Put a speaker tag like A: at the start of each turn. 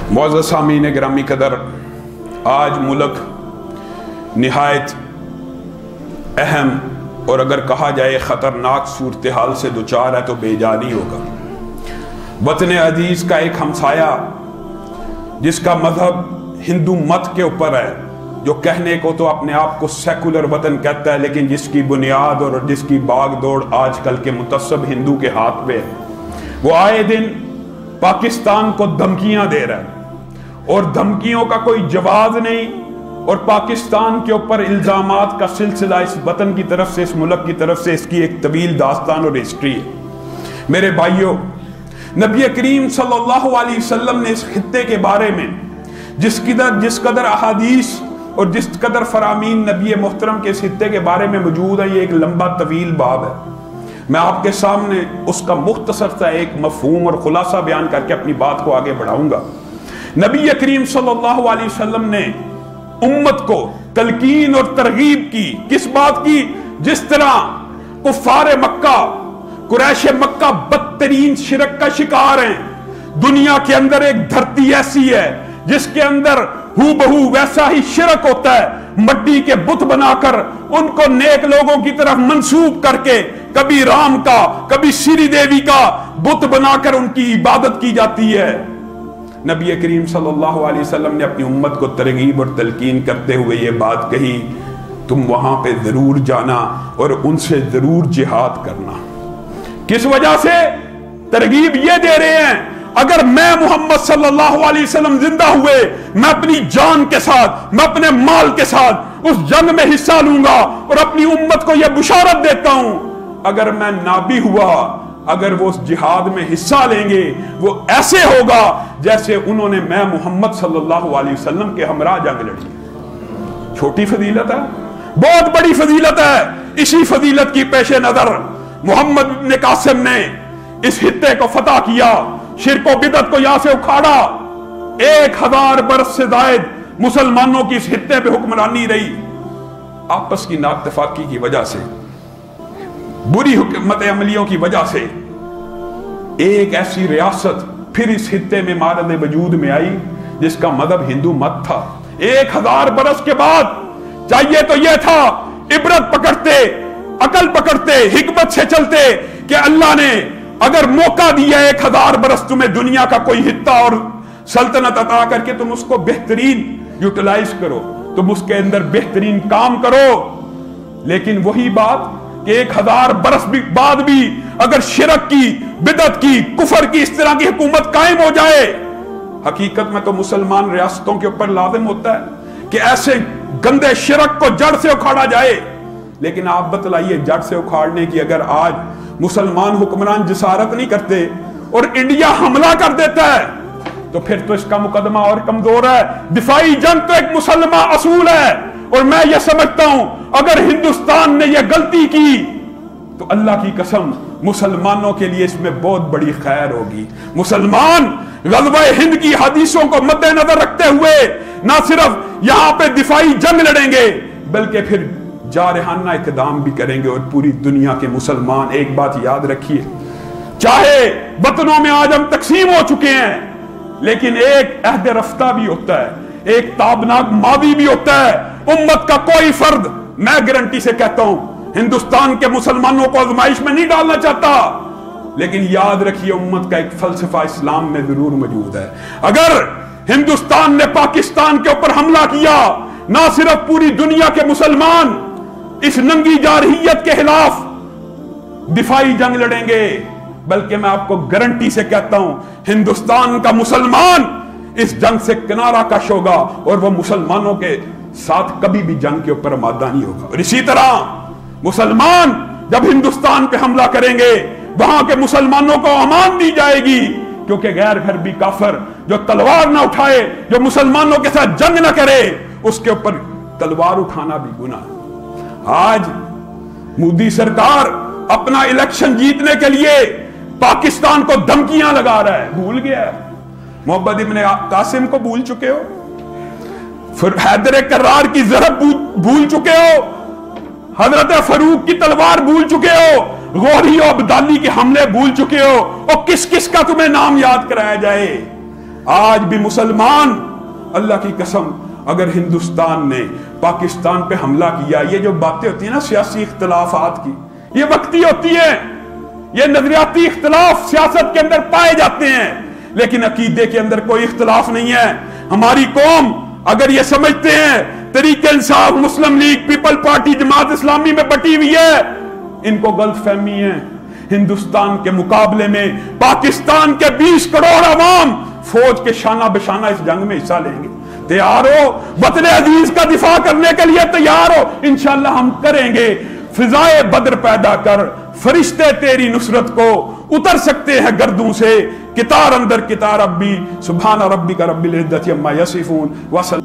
A: मुअज़्ज़ज़ सामीन गिरामी कदर, आज मुल्क निहायत अहम और अगर कहा जाए ख़तरनाक सूरत हाल से दुचार है तो बेजानी होगा। वतन अजीज़ का एक हमसाया जिसका मजहब हिंदू मत के ऊपर है, जो कहने को तो अपने आप को सेकुलर वतन कहता है, लेकिन जिसकी बुनियाद और जिसकी बाग दौड़ आजकल के मुतस्सब हिंदू के हाथ में है, वो आए दिन पाकिस्तान को धमकियां दे रहा है और धमकियों का कोई जवाब नहीं, और पाकिस्तान के ऊपर इल्जामात का सिलसिला इस वतन की तरफ से, इस मुल्क की तरफ से, इसकी एक तवील दास्तान और हिस्ट्री है। मेरे भाइयों, नबी करीम सल्लल्लाहु अलैहि वसल्लम ने इस खित्ते के बारे में जिस कदर अहादीस और जिस कदर फरामीन नबी मोहतरम के इस खित्ते के बारे में मौजूद है, ये एक लंबा तवील बाब है। मैं आपके सामने उसका मुख्तसर सा एक मफहूम और खुलासा बयान करके अपनी बात को आगे बढ़ाऊंगा। नबी करीम सल्लल्लाहु अलैहि वसल्लम ने उम्मत को तलकीन और तरगीब की, किस बात की? जिस तरह कुफ्फार मक्का, कुरैश मक्का बदतरीन शिरक का शिकार हैं। दुनिया के अंदर एक धरती ऐसी है जिसके अंदर हूबहू वैसा ही शिरक होता है, मट्टी के बुत बनाकर उनको नेक लोगों की तरफ मंसूब करके कभी राम का कभी श्री देवी का बुत बनाकर उनकी इबादत की जाती है। नबी करीम सल्लल्लाहु अलैहि वसल्लम ने अपनी उम्मत को तरगीब और तलकीन करते हुए ये बात कही, तुम वहां पे जरूर जाना और उनसे जरूर जिहाद करना। किस वजह से तरगीब ये दे रहे हैं? अगर मैं मोहम्मद सल्लल्लाहु अलैहि वसल्लम जिंदा हुए, मैं अपनी जान के साथ, मैं अपने माल के साथ उस जंग में हिस्सा लूंगा और अपनी उम्मत को यह बुशारत देता हूं, अगर मैं ना भी हुआ, अगर वो उस जिहाद में हिस्सा लेंगे, वो ऐसे होगा जैसे उन्होंने मैं मोहम्मद सल्लल्लाहु अलैहि वसल्लम के हमरा जंग लड़ी। छोटी फजीलत है, बहुत बड़ी फजीलत है। इसी फजीलत की पेशे नजर मोहम्मद इब्न कासिम ने इस हित्ते को फतह किया, शिर्क व बिदअत को यहां से उखाड़ा। 1000 बरस से जायद मुसलमानों की इस हित्ते पे हुक्मरानी रही। आपस की नाइत्तेफाकी की वजह से, बुरी हुकूमत अमलियों की वजह से एक ऐसी रियासत फिर इस हित्ते में मारद वजूद में आई जिसका मजहब हिंदू मत था। 1000 बरस के बाद चाहिए तो यह था इबरत पकड़ते, अकल पकड़ते, हिकमत से चलते कि अल्लाह ने अगर मौका दिया 1000 बरस तुम्हें दुनिया का कोई हिस्सा और सल्तनत अता करके, तुम उसको बेहतरीन यूटिलाइज करो, तुम उसके अंदर बेहतरीन काम करो। लेकिन वही बात कि 1000 बरस बाद भी अगर शिरक की, बिदअत की, कुफर की इस तरह की हुकूमत कायम हो जाए, हकीकत में तो मुसलमान रियासतों के ऊपर लाजिम होता है कि ऐसे गंदे शिरक को जड़ से उखाड़ा जाए। लेकिन आप बतलाइए, जड़ से उखाड़ने की अगर आज मुसलमान हुक्मरान जिसारत नहीं करते और इंडिया हमला कर देता है, तो फिर तो इसका मुकदमा और कमजोर है। दिफाई जंग तो एक मुसलमान असूल है, और मैं ये समझता हूं अगर हिंदुस्तान ने यह गलती की तो अल्लाह की कसम मुसलमानों के लिए इसमें बहुत बड़ी खैर होगी। मुसलमान ग़ज़वा हिंद की हदीसों को मद्देनजर रखते हुए ना सिर्फ यहां पे दिफाई जंग लड़ेंगे, बल्कि फिर जारहाना इक़दाम भी करेंगे। और पूरी दुनिया के मुसलमान, एक बात याद रखिए, चाहे वतनों में आज हम तकसीम हो चुके हैं, लेकिन एक अहद रफ्ता भी होता है, एक ताबनाक मादी भी होता है। उम्मत का कोई फर्द, मैं गारंटी से कहता हूं, हिंदुस्तान के मुसलमानों को आजमाइश में नहीं डालना चाहता, लेकिन याद रखिए उम्मत का एक फलसफा इस्लाम में जरूर मौजूद है। अगर हिंदुस्तान ने पाकिस्तान के ऊपर हमला किया, ना सिर्फ पूरी दुनिया के मुसलमान इस नंगी जारहियत के खिलाफ दिफाई जंग लड़ेंगे, बल्कि मैं आपको गारंटी से कहता हूं हिंदुस्तान का मुसलमान इस जंग से किनारा कश होगा और वह मुसलमानों के साथ कभी भी जंग के ऊपर मादा नहीं होगा। और इसी तरह मुसलमान जब हिंदुस्तान पे हमला करेंगे, वहां के मुसलमानों को अमान दी जाएगी, क्योंकि गैर घर भी काफिर जो तलवार ना उठाए, जो मुसलमानों के साथ जंग ना करे, उसके ऊपर तलवार उठाना भी गुनाह। आज मोदी सरकार अपना इलेक्शन जीतने के लिए पाकिस्तान को धमकियां लगा रहा है। भूल गया है, मोहम्मद इब्न कासिम को भूल चुके हो, फिर हैदर कर्रार की ज़रब भूल चुके हो, हजरत फरूक की तलवार भूल चुके हो, गौरी और अब्दाली के हमले भूल चुके हो, और किस किस का तुम्हें नाम याद कराया जाए? آج بھی مسلمان، اللہ کی قسم، اگر ہندوستان نے پاکستان پہ حملہ کیا، یہ جو باتیں ہوتی ہیں نا سیاسی اختلافات کی، یہ وقتی ہوتی ہیں، یہ نظریاتی اختلاف سیاست کے اندر پائے جاتے ہیں، لیکن عقیدے کے اندر کوئی اختلاف نہیں ہے۔ ہماری قوم اگر یہ سمجھتے ہیں تحریک انصاف، مسلم league, people party, Jamaat Islami میں بٹی ہوئی ہے، ان کو غلط فہمی ہے۔ ہندوستان کے مقابلے میں پاکستان کے 20 کروڑ عوام فوج کے شانہ بشانہ اس جنگ میں حصہ لیں گے۔ تیار ہو؟ وطن عزیز کا دفاع کرنے کے لیے تیار ہو؟ انشاءاللہ ہم کریں گے۔ فضائے بدر پیدا کر، فرشتے تیری نصرت کو اتر سکتے ہیں گردوں سے، کتار اندر کتار اب بھی۔ سبحان ربک رب العزت عما یصفون وسلام۔